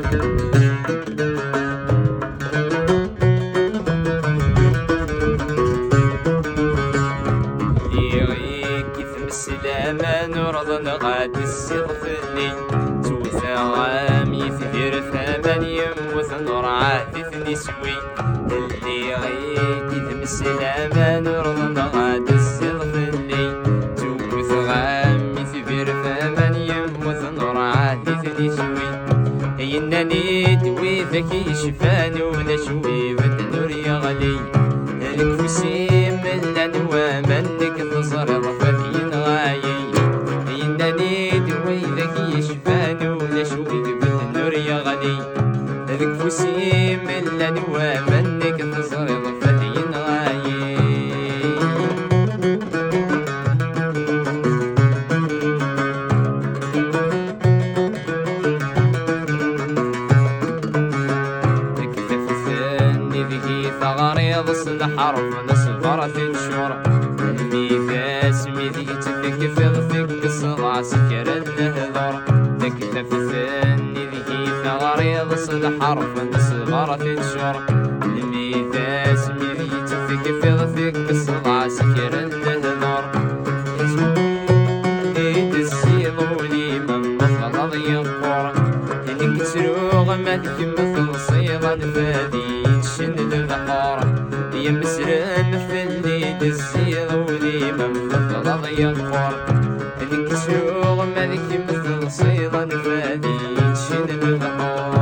السلامة نرضى غادي الصغفني توثى غامي يثير ثمن يموت نرعاه ثني سوي اللي غيك يثم السلامة نرضى غادي الصغفني توثى غامي يثير ثمن يموت نرعاه ثني سوي إنني دوي ذكي شفاني ونشوي بالنور يغلي الكوسي من الأنوى منك تصر رفثين غايي إنني دوي ذكي شفاني ونشوي بالنور يغلي الكوسي من الأنوى منك تصر رفثين غايي ثغريض الحرف نصبرة الشور الميثاس ميثي تفك في ضفك الصدع سكر النهضر تكتف الثاني ذي ثغريض الحرف نصبرة الشور الميثاس ميثي تفك في ضفك الصدع سكر النهضر ايد السيلو لي من مفضل ينقر انك تروغ مالك مثل صيغا فادي شند البحر يا مسرن في الليل الزيض ولي من مفضل ينقر انك تروغ مالك مثل صيغا فادي شند البحر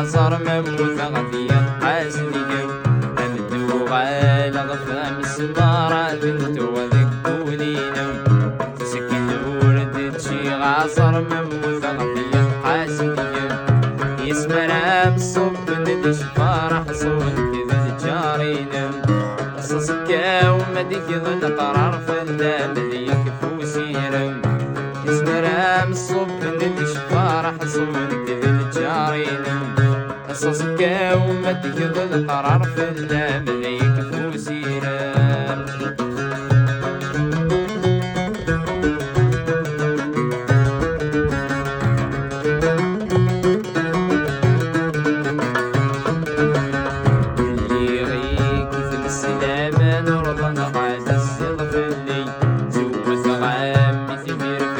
عصر مموت غثيا حاسدين أمدو غالغ فامس بارا بنتو وذكولينم تسكن ورد شي عصر مموت غثيا حاسدين يسمى رام صب ندش فرح صوت كذا الجارينم صصكا ومدك ظل قرار فلام ذيك فوسيرم يسمى رام صب ندش فرح صوت كذا الجارينم صصكا ومدك ظل قرار فلام ذيك فوسيرم السلامة نرضى نقعد الصغفلي زوز غامي ثمير